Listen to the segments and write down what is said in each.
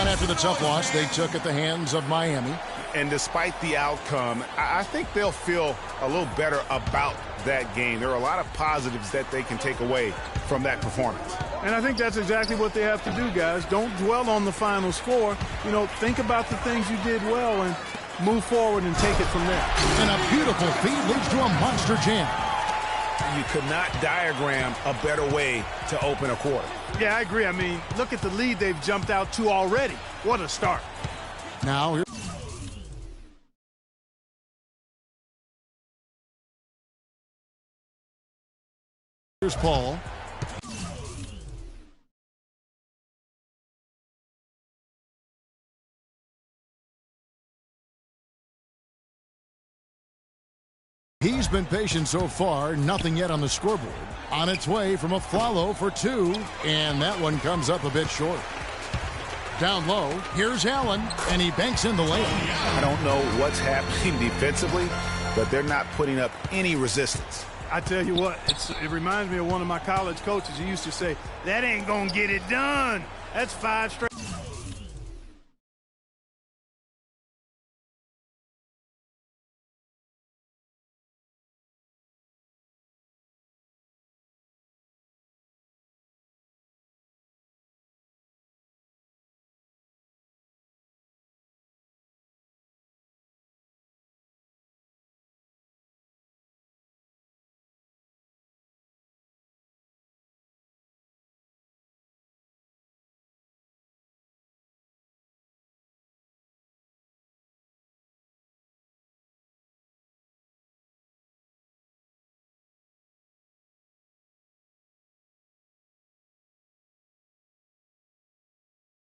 on after the tough loss they took at the hands of Miami. And despite the outcome, I think they'll feel a little better about that game. There are a lot of positives that they can take away from that performance. And I think that's exactly what they have to do, guys. Don't dwell on the final score. You know, think about the things you did well and move forward and take it from there. And a beautiful feed leads to a monster jam. You could not diagram a better way to open a quarter. Yeah, I agree. I mean, look at the lead they've jumped out to already. What a start. Now, here's Paul. He's been patient so far, nothing yet on the scoreboard. On its way from a follow for two, and that one comes up a bit short. Down low, here's Allen, and he banks in the layup. I don't know what's happening defensively, but they're not putting up any resistance. I tell you what, it reminds me of one of my college coaches. He used to say, that ain't gonna get it done. That's 5 straight.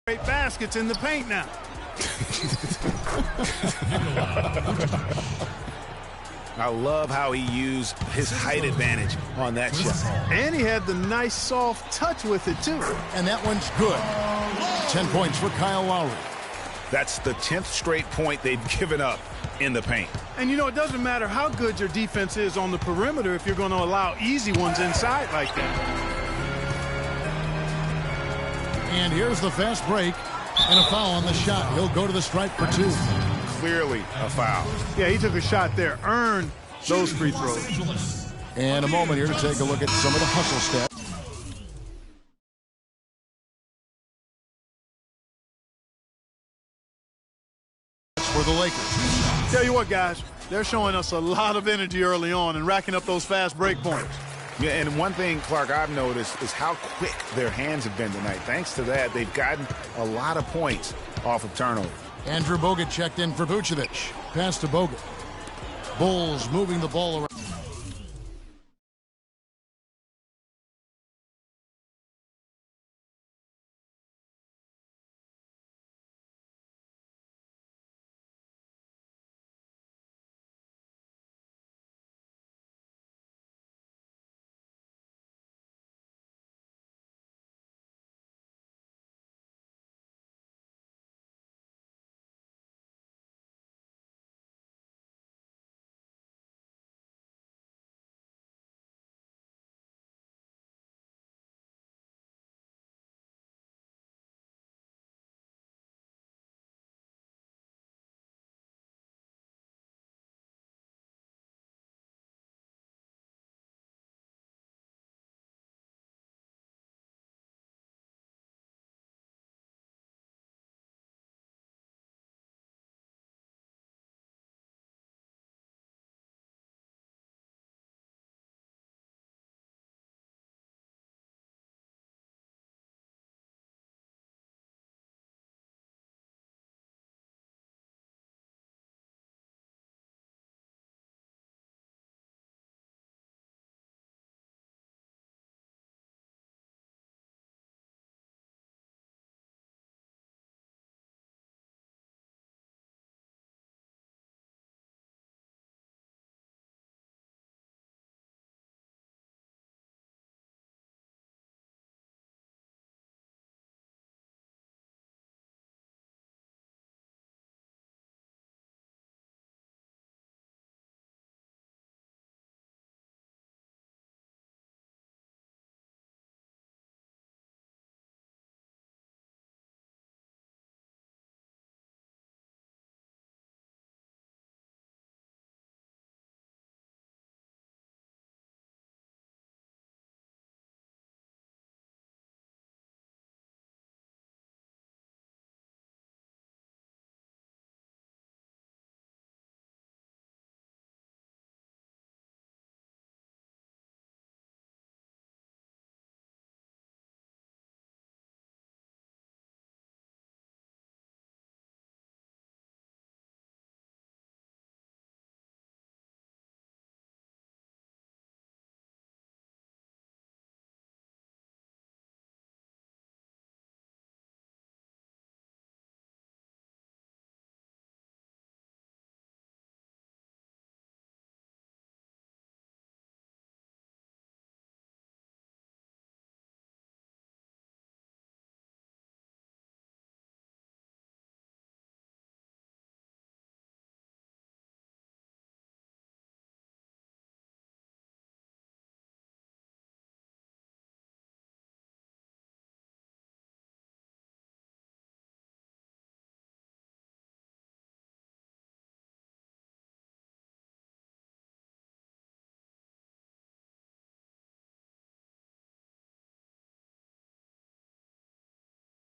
Great baskets in the paint now. I love how he used his height advantage on that shot. And he had the nice soft touch with it too. And that one's good. 10 points for Kyle Lowry. That's the 10th straight point they've given up in the paint. And you know, it doesn't matter how good your defense is on the perimeter if you're going to allow easy ones inside like that. And here's the fast break and a foul on the shot. He'll go to the stripe for two. Clearly a foul. Yeah, he took a shot there, earned those free throws. And a moment here to take a look at some of the hustle stats. For the Lakers. Tell you what, guys, they're showing us a lot of energy early on and racking up those fast break points. Yeah, and one thing, Clark, I've noticed is how quick their hands have been tonight. Thanks to that, they've gotten a lot of points off of turnover. Andrew Bogut checked in for Vucevic. Pass to Bogut. Bulls moving the ball around.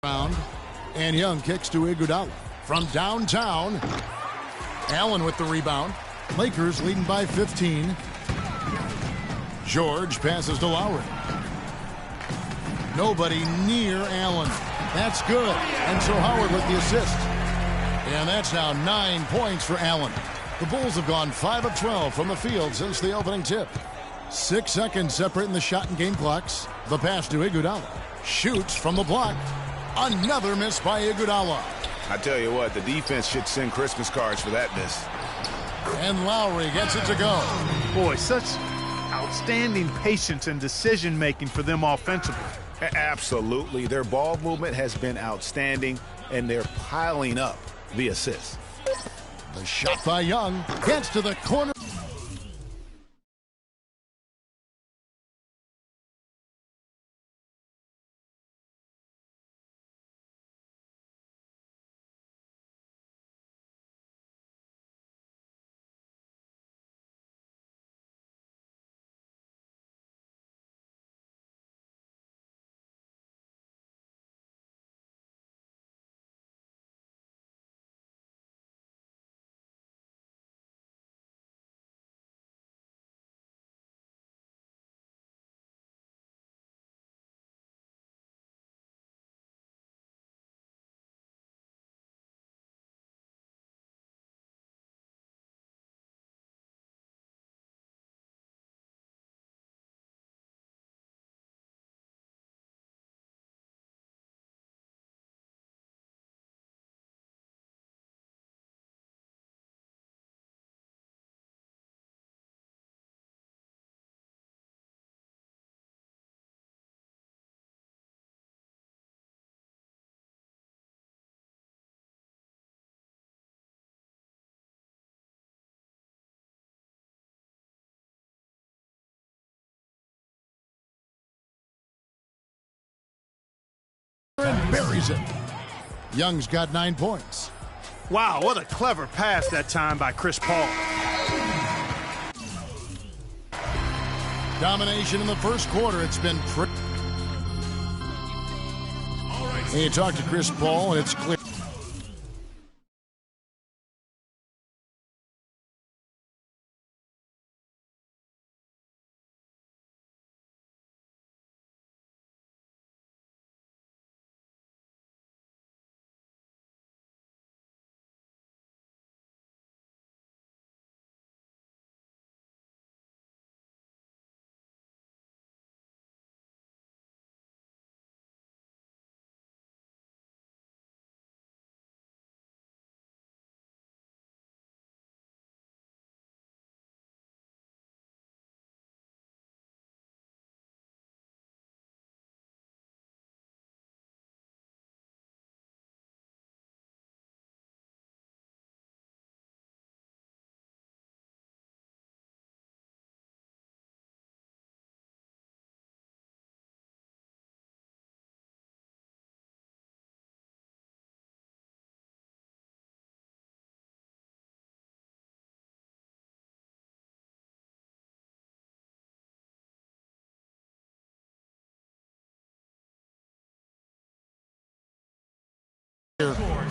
Round, and Young kicks to Iguodala. From downtown, Allen with the rebound. Lakers leading by 15. George passes to Lowry. Nobody near Allen. That's good. And so Howard with the assist. And that's now 9 points for Allen. The Bulls have gone 5 of 12 from the field since the opening tip. 6 seconds separating the shot and game clocks. The pass to Iguodala. Shoots from the block. Another miss by Iguodala. I tell you what, the defense should send Christmas cards for that miss. And Lowry gets it to go. Boy, such outstanding patience and decision-making for them offensively. Absolutely. Their ball movement has been outstanding, and they're piling up the assists. The shot by Young gets to the corner. And buries it. Young's got 9 points. Wow, what a clever pass that time by Chris Paul. Domination in the first quarter. It's been pretty. And you talk to Chris Paul, and it's clear.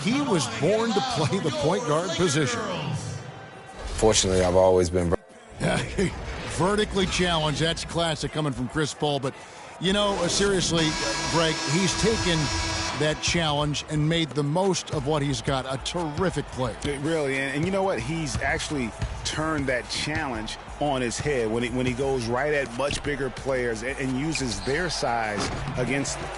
He was born to play the point guard position. Fortunately, I've always been. Vertically challenged. That's classic coming from Chris Paul. But, you know, seriously, Greg, he's taken that challenge and made the most of what he's got. A terrific play. Really, and you know what? He's actually turned that challenge on his head when he goes right at much bigger players and uses their size against them.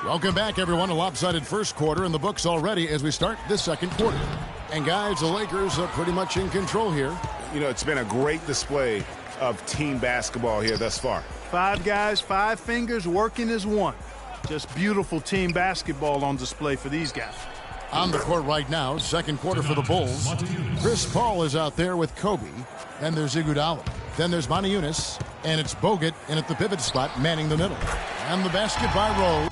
Welcome back, everyone. A lopsided first quarter in the books already as we start this second quarter. And, guys, the Lakers are pretty much in control here. You know, it's been a great display of team basketball here thus far. 5 guys, 5 fingers working as one. Just beautiful team basketball on display for these guys. On the court right now, second quarter for the Bulls. Chris Paul is out there with Kobe. Then there's Iguodala. Then there's Motiejunas. And it's Bogut in at the pivot spot, manning the middle. And the basket by Rose.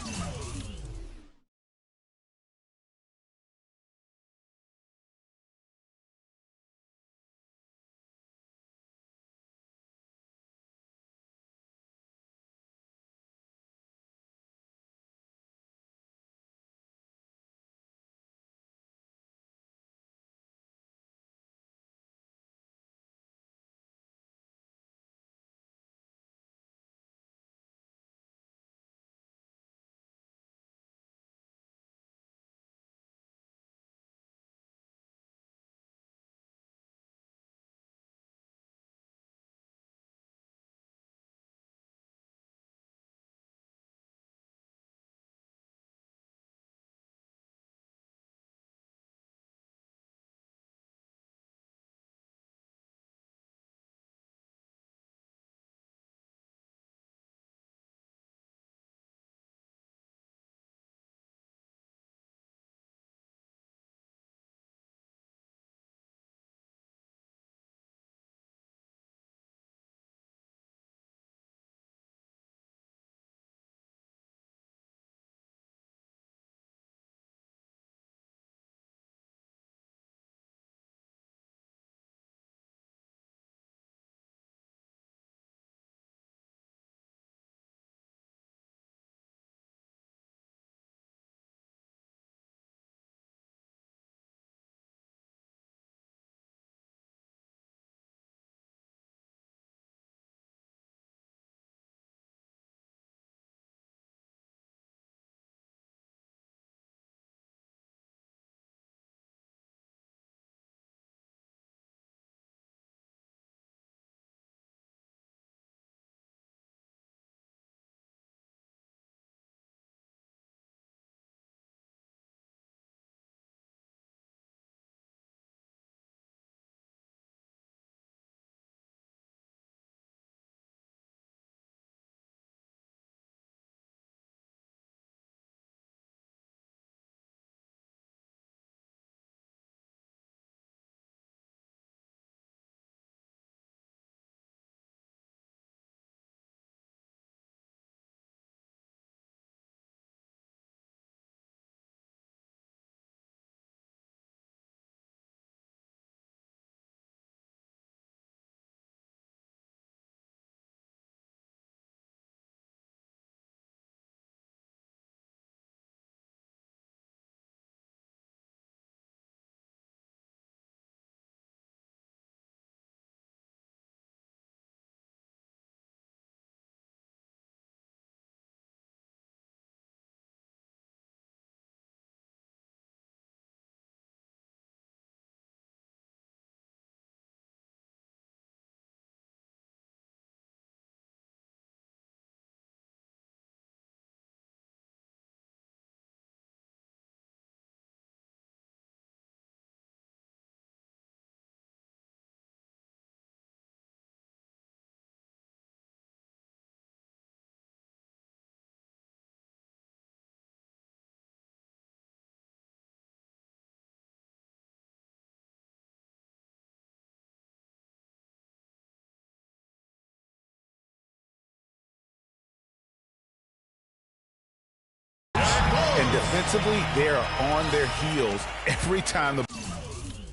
defensively, they are on their heels every time the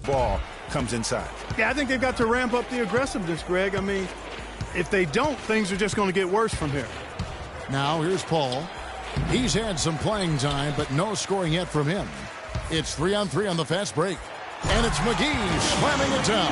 ball comes inside. Yeah, I think they've got to ramp up the aggressiveness, Greg. I mean, if they don't, things are just going to get worse from here. Now here's Paul. He's had some playing time, but no scoring yet from him. It's 3-on-3 on the fast break. And it's McGee slamming it down.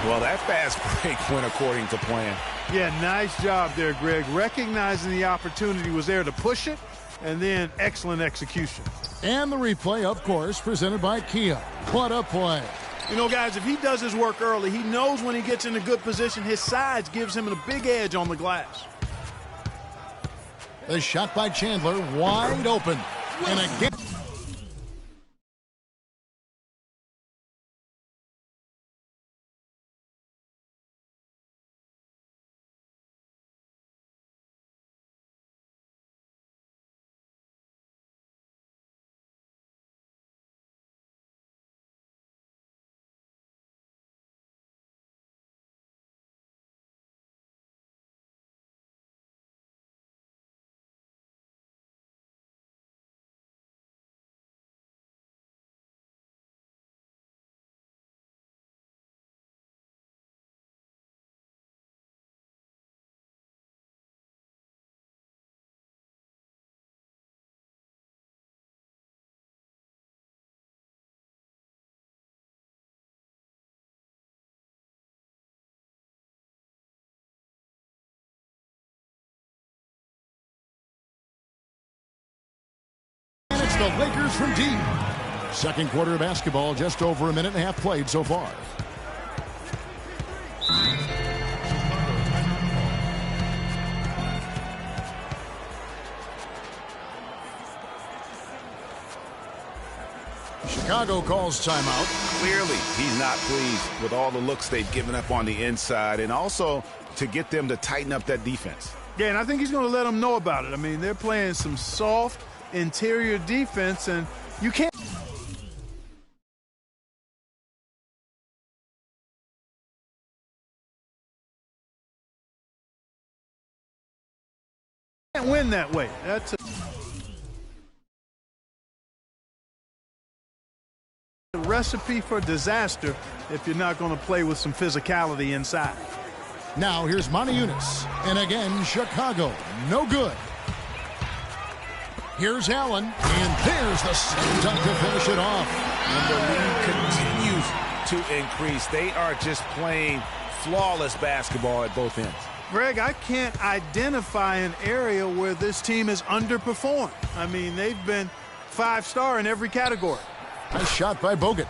Well, that fast break went according to plan. Yeah, nice job there, Greg. Recognizing the opportunity was there to push it, and then excellent execution. And the replay, of course, presented by Kia. What a play. You know, guys, if he does his work early, he knows when he gets in a good position, his size gives him a big edge on the glass. The shot by Chandler, wide open. And again. It's the Lakers from deep. Second quarter of basketball, just over a minute and a half played so far. Chicago calls timeout. Clearly, he's not pleased with all the looks they've given up on the inside, and also to get them to tighten up that defense. Yeah, and I think he's going to let them know about it. I mean, they're playing some soft interior defense, and you can't win that way. That's a recipe for disaster if you're not going to play with some physicality inside. Now here's Monty Eunice. And again, Chicago, no good. Here's Allen, and there's the slam dunk to finish it off. And the lead continues to increase. They are just playing flawless basketball at both ends. Greg, I can't identify an area where this team has underperformed. I mean, they've been 5-star in every category. Nice shot by Bogut.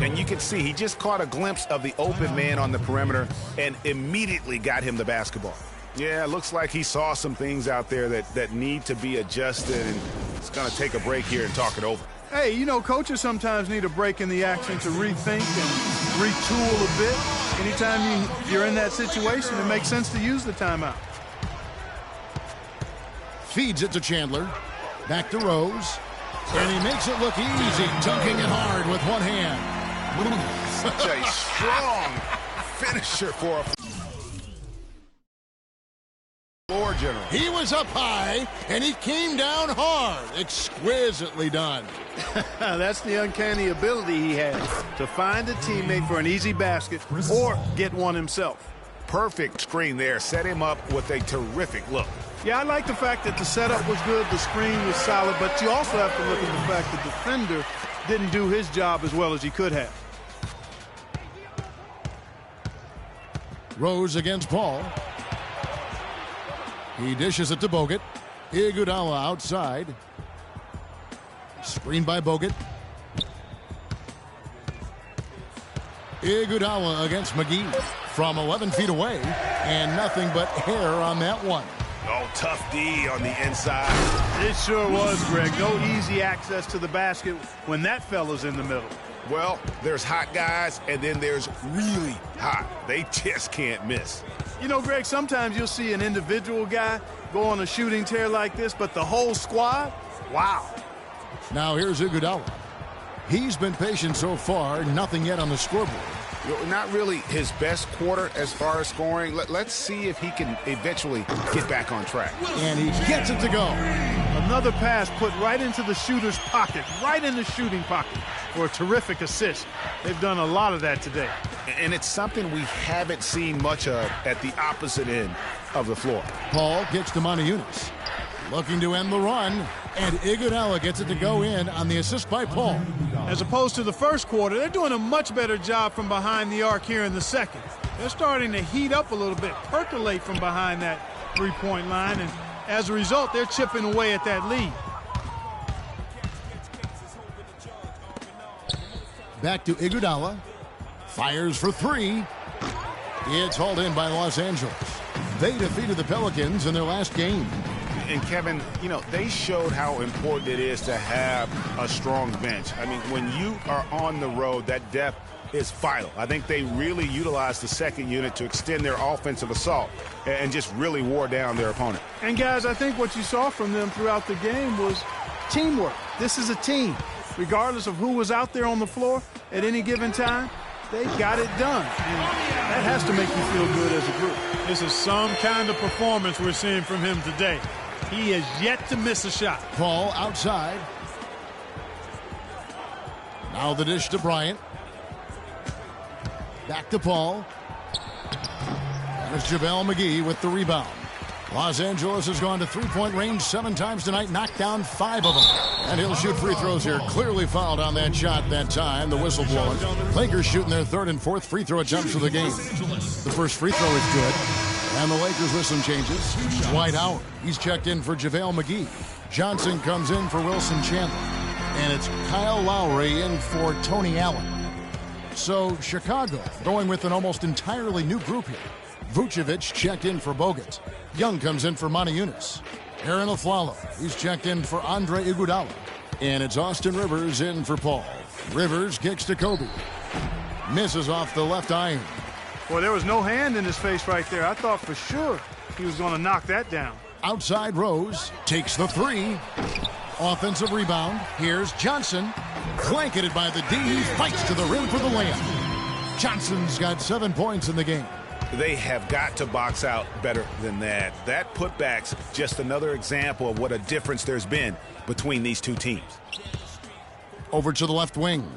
And you can see he just caught a glimpse of the open man on the perimeter and immediately got him the basketball. Yeah, it looks like he saw some things out there that need to be adjusted, and it's going to take a break here and talk it over. Hey, you know, coaches sometimes need a break in the action to rethink and retool a bit. Anytime you're in that situation, it makes sense to use the timeout. Feeds it to Chandler. Back to Rose. And he makes it look easy, dunking it hard with one hand. Such a strong finisher for a floor general. He was up high, and he came down hard. Exquisitely done. That's the uncanny ability he has to find a teammate for an easy basket or get one himself. Perfect screen there. Set him up with a terrific look. Yeah, I like the fact that the setup was good, the screen was solid, but you also have to look at the fact the defender didn't do his job as well as he could have. Rose against Paul. He dishes it to Bogut. Iguodala outside. Screen by Bogut. Iguodala against McGee from 11 feet away, and nothing but hair on that one. Oh, tough D on the inside. It sure was, Greg. No easy access to the basket when that fella's in the middle. Well, there's hot guys, and then there's really hot. They just can't miss. You know, Greg, sometimes you'll see an individual guy go on a shooting tear like this, but the whole squad, wow. Now here's Iguodala. He's been patient so far, nothing yet on the scoreboard. Not really his best quarter as far as scoring. Let's see if he can eventually get back on track. And he gets it to go. Another pass put right into the shooter's pocket, right in the shooting pocket for a terrific assist. They've done a lot of that today. And it's something we haven't seen much of at the opposite end of the floor. Paul gets to Moniunas. Looking to end the run, and Iguodala gets it to go in on the assist by Paul. As opposed to the first quarter, they're doing a much better job from behind the arc here in the second. They're starting to heat up a little bit, percolate from behind that three-point line, and as a result, they're chipping away at that lead. Back to Iguodala. Fires for three. It's hauled in by Los Angeles. They defeated the Pelicans in their last game. And Kevin, you know, they showed how important it is to have a strong bench. I mean, when you are on the road, that depth is vital. I think they really utilized the second unit to extend their offensive assault and just really wore down their opponent. And guys, I think what you saw from them throughout the game was teamwork. This is a team. Regardless of who was out there on the floor at any given time, they got it done. And that has to make you feel good as a group. This is some kind of performance we're seeing from him today. He has yet to miss a shot. Paul outside. Now the dish to Bryant. Back to Paul. And it's JaVale McGee with the rebound. Los Angeles has gone to three-point range 7 times tonight, knocked down 5 of them. And he'll shoot free throws here. Clearly fouled on that shot that time. The whistle blowing. Lakers shooting their 3rd and 4th free throw attempts of the game. The first free throw is good. And the Lakers with some changes. Dwight Howard, he's checked in for JaVale McGee. Johnson comes in for Wilson Chandler. And it's Kyle Lowry in for Tony Allen. So Chicago going with an almost entirely new group here. Vucevic checked in for Bogut. Young comes in for Moniunas. Aaron Aflalo, he's checked in for Andre Iguodala. And it's Austin Rivers in for Paul. Rivers kicks to Kobe. Misses off the left iron. Boy, there was no hand in his face right there. I thought for sure he was going to knock that down. Outside Rose takes the three. Offensive rebound. Here's Johnson. Blanketed by the D. He fights to the rim for the layup. Johnson's got 7 points in the game. They have got to box out better than that. That putback's just another example of what a difference there's been between these two teams. Over to the left wing.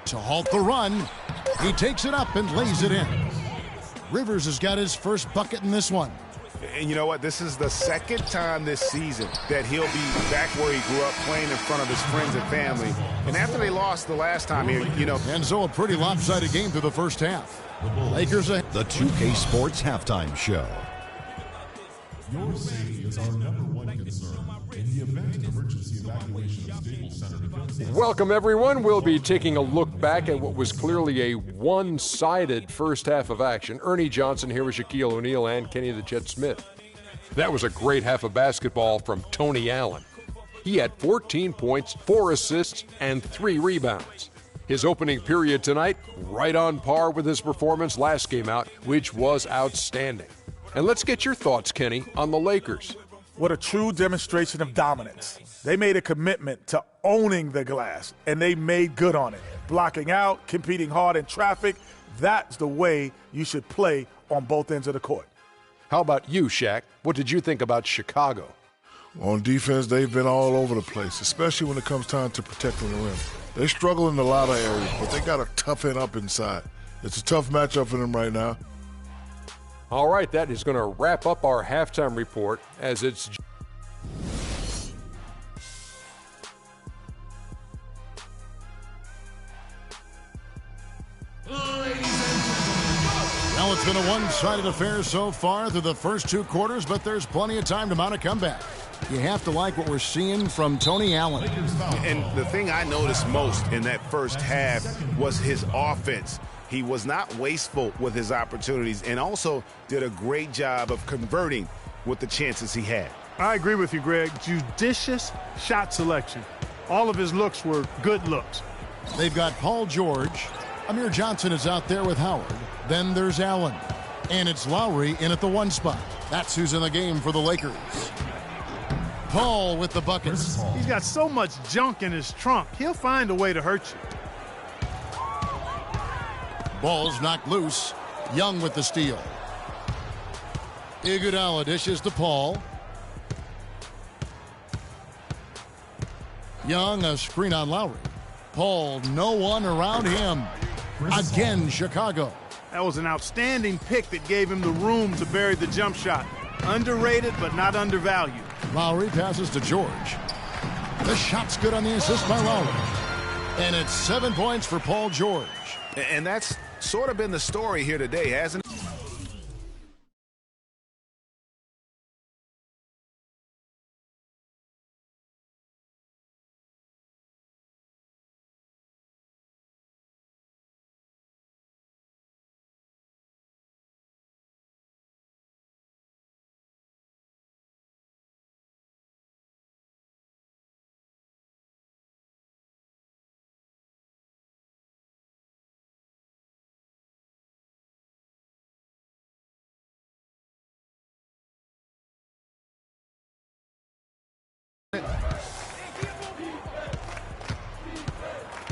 To halt the run, he takes it up and lays it in. Rivers has got his first bucket in this one. And you know what? This is the second time this season that he'll be back where he grew up, playing in front of his friends and family. And after they lost the last time here, you know. And so a pretty lopsided game through the first half. Lakers ahead. The 2K Sports Halftime Show. Your safety is our #1 concern. In the event of emergency evacuation of Staples Center defense Welcome, everyone. We'll be taking a look back at what was clearly a one-sided first half of action. Ernie Johnson here with Shaquille O'Neal and Kenny the Jet Smith. That was a great half of basketball from Tony Allen. He had 14 points, 4 assists, and 3 rebounds. His opening period tonight, right on par with his performance last game out, which was outstanding. And let's get your thoughts, Kenny, on the Lakers. What a true demonstration of dominance. They made a commitment to owning the glass, and they made good on it. Blocking out, competing hard in traffic, that's the way you should play on both ends of the court. How about you, Shaq? What did you think about Chicago? On defense, they've been all over the place, especially when it comes time to protecting the rim. They struggle in a lot of areas, but they got to toughen up inside. It's a tough matchup for them right now. All right, that is going to wrap up our halftime report as it's... Well, it's been a one-sided affair so far through the first 2 quarters, but there's plenty of time to mount a comeback. You have to like what we're seeing from Tony Allen. And the thing I noticed most in that first half was his offense. He was not wasteful with his opportunities and also did a great job of converting with the chances he had. I agree with you, Greg. Judicious shot selection. All of his looks were good looks. They've got Paul George. Amir Johnson is out there with Howard. Then there's Allen. And it's Lowry in at the 1 spot. That's who's in the game for the Lakers. Paul with the buckets. He's got so much junk in his trunk. He'll find a way to hurt you. Ball's knocked loose. Young with the steal. Iguodala dishes to Paul. Young, a screen on Lowry. Paul, no one around him. Again, Chicago. That was an outstanding pick that gave him the room to bury the jump shot. Underrated, but not undervalued. Lowry passes to George. The shot's good on the assist by Lowry. And it's 7 points for Paul George. And that's sort of been the story here today, hasn't it?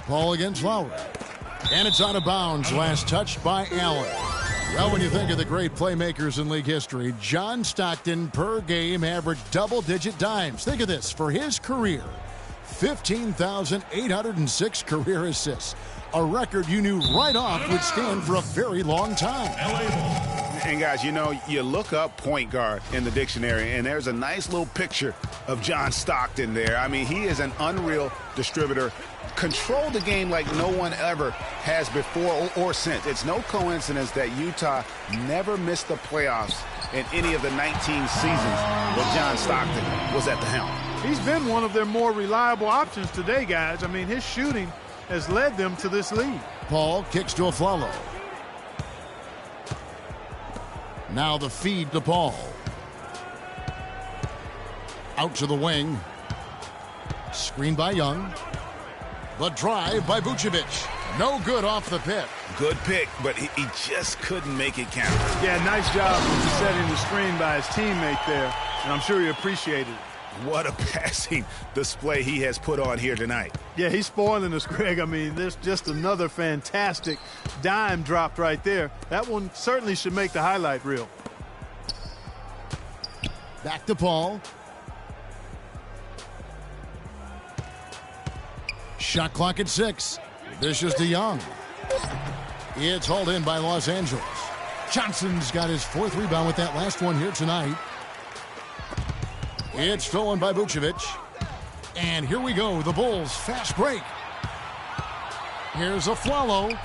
Paul against Lowry. And it's out of bounds. Last touch by Allen. Well, when you think of the great playmakers in league history, John Stockton per game averaged double-digit dimes. Think of this. For his career, 15,806 career assists. A record you knew right off would stand for a very long time. And guys, you know, you look up point guard in the dictionary, and there's a nice little picture of John Stockton there. I mean, he is an unreal distributor. Controlled the game like no one ever has before or since. It's no coincidence that Utah never missed the playoffs in any of the 19 seasons when John Stockton was at the helm. He's been one of their more reliable options today, guys. I mean, his shooting has led them to this lead. Paul kicks to Afflalo. Now the feed to Paul. Out to the wing. Screen by Young. The drive by Vucevic. No good off the pick. Good pick, but he just couldn't make it count. Yeah, nice job setting the screen by his teammate there, and I'm sure he appreciated it. What a passing display he has put on here tonight. Yeah, he's spoiling us, Greg. I mean, there's just another fantastic dime dropped right there. That one certainly should make the highlight reel. Back to Paul. Shot clock at 6. This is to Young. It's hauled in by Los Angeles. Johnson's got his 4th rebound with that last one here tonight. It's stolen by Vucevic. And here we go, the Bulls fast break. Here's Afflalo.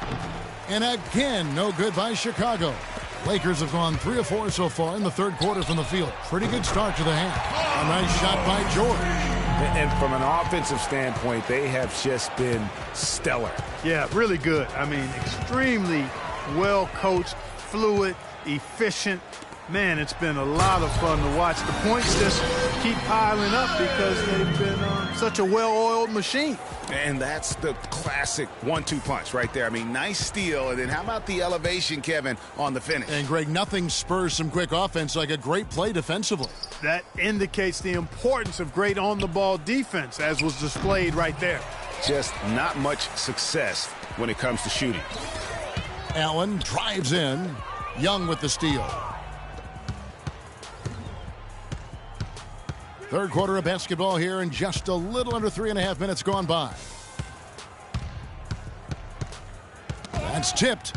And again, no good by Chicago. Lakers have gone 3 of 4 so far in the 3rd quarter from the field. Pretty good start to the half. A nice shot by George. And from an offensive standpoint, they have just been stellar. Yeah, really good. I mean, extremely well coached, fluid, efficient. Man, it's been a lot of fun to watch. The points just keep piling up because they've been such a well-oiled machine. And that's the classic 1-2 punch right there. I mean, nice steal. And then how about the elevation, Kevin, on the finish? And, Greg, nothing spurs some quick offense like a great play defensively. That indicates the importance of great on-the-ball defense, as was displayed right there. Just not much success when it comes to shooting. Allen drives in. Young with the steal. Third quarter of basketball here, and just a little under 3.5 minutes gone by. That's tipped.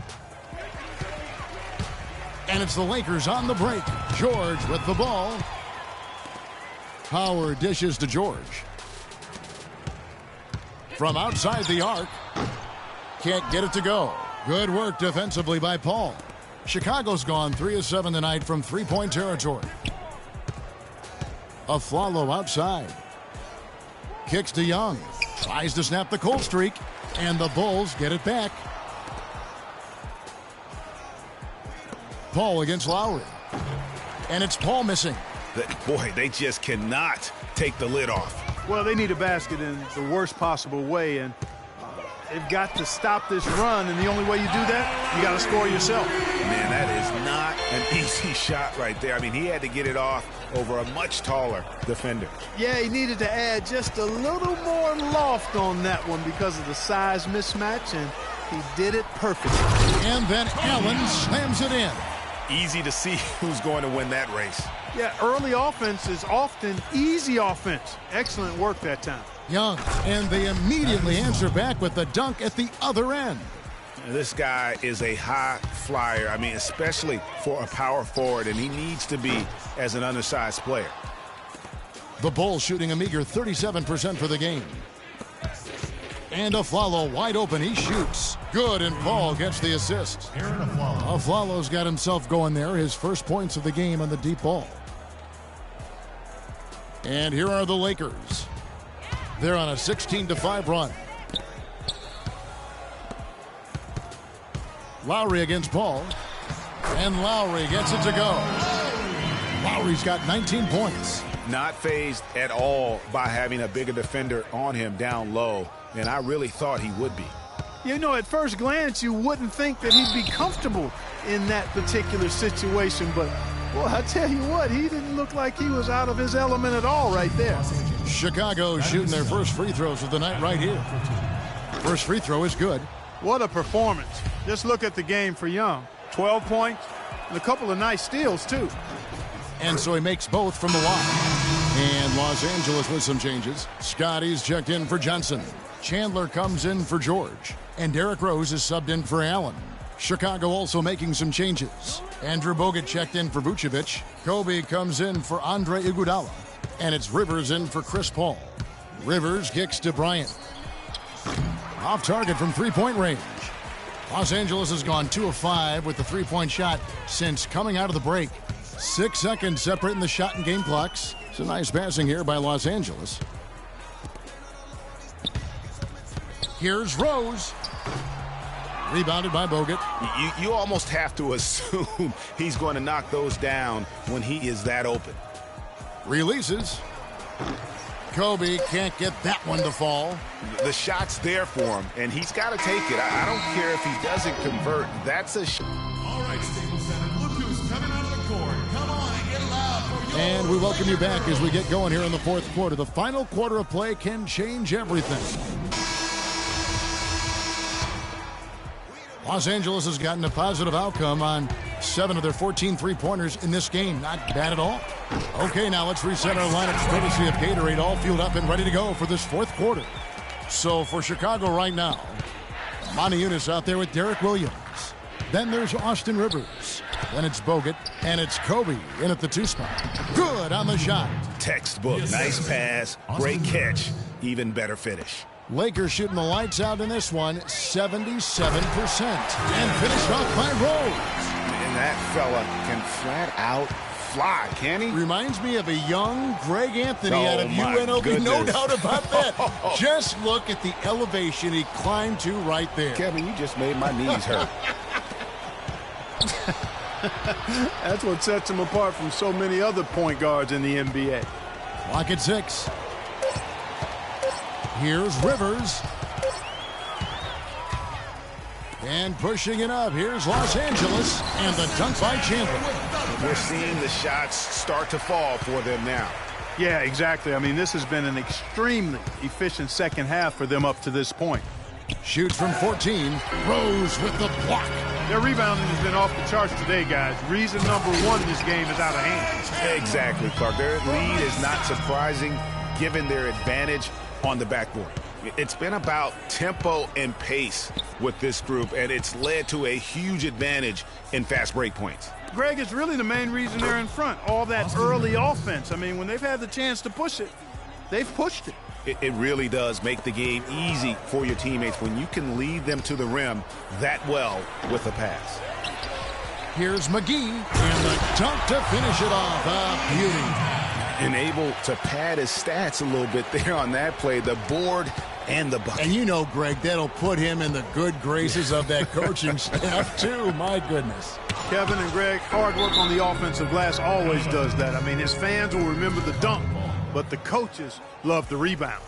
And it's the Lakers on the break. George with the ball. Howard dishes to George. From outside the arc. Can't get it to go. Good work defensively by Paul. Chicago's gone 3 of 7 tonight from three-point territory. Afflalo outside. Kicks to Young. Tries to snap the cold streak. And the Bulls get it back. Paul against Lowry. And it's Paul missing. Boy, they just cannot take the lid off. Well, they need a basket in the worst possible way, and they've got to stop this run, and the only way you do that, you got to score yourself. Man, that is not an easy shot right there. I mean, he had to get it off over a much taller defender. Yeah, he needed to add just a little more loft on that one because of the size mismatch, and he did it perfectly. And then Allen slams it in. Easy to see who's going to win that race. Yeah, early offense is often easy offense. Excellent work that time. Young, and they immediately answer back with the dunk at the other end. This guy is a high flyer. I mean, especially for a power forward, and he needs to be as an undersized player. The Bulls shooting a meager 37% for the game. And Afflalo wide open. He shoots. Good, and Paul gets the assist. Afflalo's got himself going there. His first points of the game on the deep ball. And here are the Lakers. They're on a 16-5 run. Lowry against Paul. And Lowry gets it to go. Lowry's got 19 points. Not fazed at all by having a bigger defender on him down low. And I really thought he would be. You know, at first glance, you wouldn't think that he'd be comfortable in that particular situation. But, well, I tell you what, he didn't look like he was out of his element at all right there. Chicago shooting their first free throws of the night right here. First free throw is good. What a performance. Just look at the game for Young. 12 points and a couple of nice steals, too. And so he makes both from the line. And Los Angeles with some changes. Scotty's checked in for Johnson. Chandler comes in for George. And Derrick Rose is subbed in for Allen. Chicago also making some changes. Andrew Bogut checked in for Vucevic. Kobe comes in for Andre Iguodala. And it's Rivers in for Chris Paul. Rivers kicks to Bryant. Off target from three-point range. Los Angeles has gone 2 of 5 with the three-point shot since coming out of the break. 6 seconds separating the shot and game clocks. It's a nice passing here by Los Angeles. Here's Rose. Rebounded by Bogut. You almost have to assume he's going to knock those down when he is that open. Releases. Kobe can't get that one to fall. The shot's there for him, and he's got to take it. I don't care if he doesn't convert. That's a shot. All right, Staples Center, look who's coming onto the court. Come on and get loud for your... And we welcome you back as we get going here in the fourth quarter. The final quarter of play can change everything. Los Angeles has gotten a positive outcome on 7 of their 14 three-pointers in this game. Not bad at all. Okay, now let's reset our lineups courtesy of Gatorade, all fueled up and ready to go for this fourth quarter. So for Chicago right now, Monty Eunice out there with Derek Williams. Then there's Austin Rivers. Then it's Bogut, and it's Kobe in at the 2 spot. Good on the shot. Textbook, nice pass, great catch, even better finish. Lakers shooting the lights out in this one, 77%. And finished off by Rose. And that fella can flat out fly, can he? Reminds me of a young Greg Anthony Oh, out of my UNLV. goodness. No doubt about that. Just look at the elevation he climbed to right there. Kevin, you just made my knees hurt. That's what sets him apart from so many other point guards in the NBA. Clock at 6. Here's Rivers. And pushing it up, here's Los Angeles, and the dunk by Chandler. We're seeing the shots start to fall for them now. Yeah, exactly. I mean, this has been an extremely efficient second half for them up to this point. Shoots from 14. Rose with the block. Their rebounding has been off the charts today, guys. Reason number one, this game is out of hand. Exactly, Clark. Their lead is not surprising given their advantage on the backboard. It's been about tempo and pace with this group, and it's led to a huge advantage in fast break points. Greg, it's really the main reason they're in front. All that early offense. I mean, when they've had the chance to push it, they've pushed it. It really does make the game easy for your teammates when you can lead them to the rim that well with a pass. Here's McGee, and the dunk to finish it off. A beauty. And able to pad his stats a little bit there on that play, the board and the bucket. And you know, Greg, that'll put him in the good graces of that coaching staff, too. My goodness. Kevin and Greg, hard work on the offensive glass always does that. I mean, his fans will remember the dunk, but the coaches love the rebound.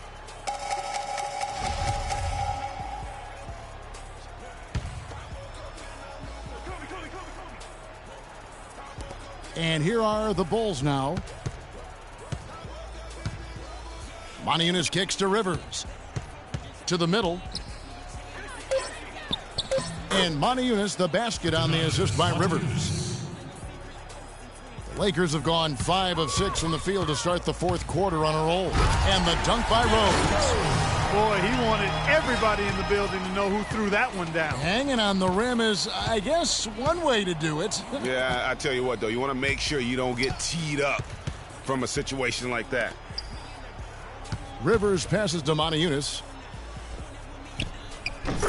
And here are the Bulls now. Moniunas kicks to Rivers. To the middle. And Moniunas, the basket on the assist by Rivers. The Lakers have gone 5 of 6 from the field to start the fourth quarter on a roll. And the dunk by Rose. Boy, he wanted everybody in the building to know who threw that one down. Hanging on the rim is, I guess, one way to do it. Yeah, I tell you what, though, you want to make sure you don't get teed up from a situation like that. Rivers passes to Moniunas.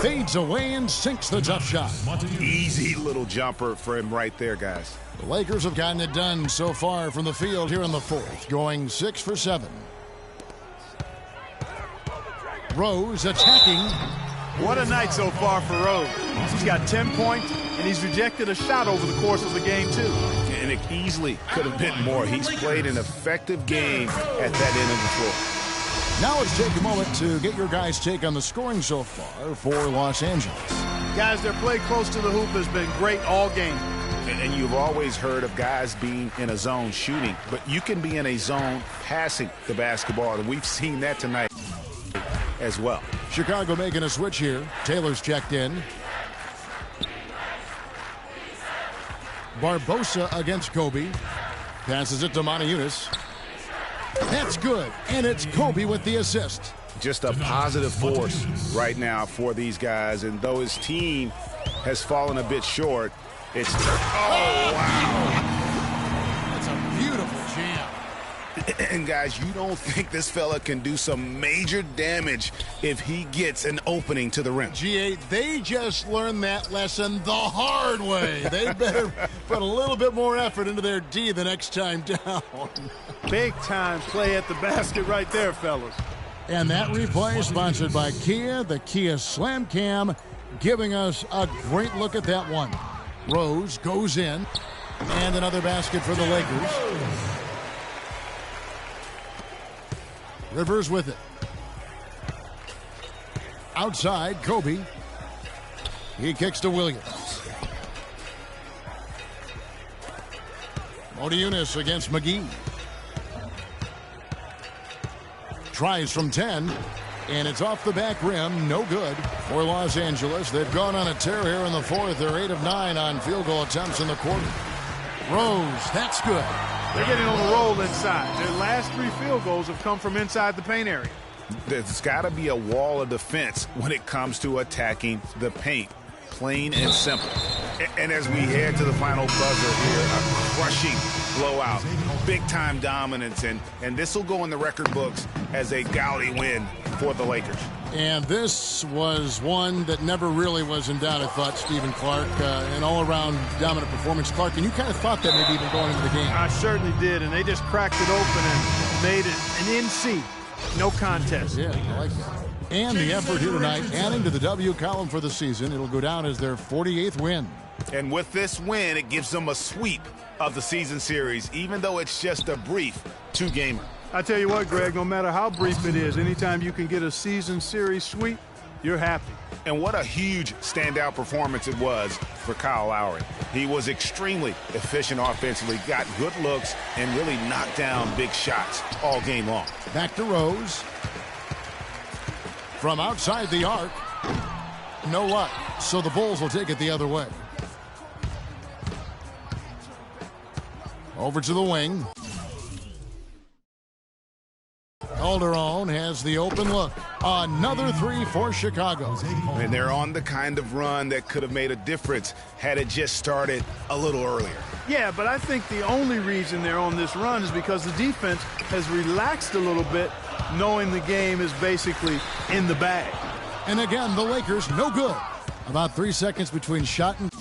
Fades away and sinks the tough shot. Easy little jumper for him right there, guys. The Lakers have gotten it done so far from the field here in the fourth, going 6 for 7. Rose attacking. What a night so far for Rose. He's got 10 points, and he's rejected a shot over the course of the game, too. And it easily could have been more. He's played an effective game at that end of the floor. Now let's take a moment to get your guys' take on the scoring so far for Los Angeles. Guys, their play close to the hoop has been great all game. And you've always heard of guys being in a zone shooting, but you can be in a zone passing the basketball, and we've seen that tonight as well. Chicago making a switch here. Taylor's checked in. Barbosa against Kobe. Passes it to Moniunas. That's good, and it's Kobe with the assist. Just a positive force right now for these guys, and though his team has fallen a bit short, it's... Oh, wow! That's a beautiful jam. And, guys, you don't think this fella can do some major damage if he gets an opening to the rim. G.A., they just learned that lesson the hard way. They better put a little bit more effort into their D the next time down. Big time play at the basket right there, fellas. And that replay sponsored by Kia, the Kia Slam Cam, giving us a great look at that one. Rose goes in, and another basket for the Lakers. Rivers with it. Outside, Kobe. He kicks to Williams. Moniunas against McGee. Tries from 10, and it's off the back rim. No good for Los Angeles. They've gone on a tear here in the fourth. They're 8 of 9 on field goal attempts in the quarter. Rose, that's good. They're getting on the roll inside. Their last 3 field goals have come from inside the paint area. There's got to be a wall of defense when it comes to attacking the paint. Plain and simple. And as we head to the final buzzer here, a crushing blowout, big-time dominance, and this will go in the record books as a gaudy win for the Lakers. And this was one that never really was in doubt, I thought, Stephen Clark. An all-around dominant performance. Clark, and you kind of thought that maybe even going into the game. I certainly did, and they just cracked it open and made it an NC. No contest. Yeah, I like that. And the effort here tonight, adding to the W column for the season. It'll go down as their 48th win. And with this win, it gives them a sweep of the season series, even though it's just a brief two-gamer. I tell you what, Greg, no matter how brief it is, anytime you can get a season series sweep, you're happy. And what a huge standout performance it was for Kyle Lowry. He was extremely efficient offensively, got good looks, and really knocked down big shots all game long. Back to Rose. From outside the arc. No luck. So the Bulls will take it the other way. Over to the wing. Calderon has the open look. Another three for Chicago. And they're on the kind of run that could have made a difference had it just started a little earlier. Yeah, but I think the only reason they're on this run is because the defense has relaxed a little bit, knowing the game is basically in the bag. And again, the Lakers no good. About 3 seconds between shot and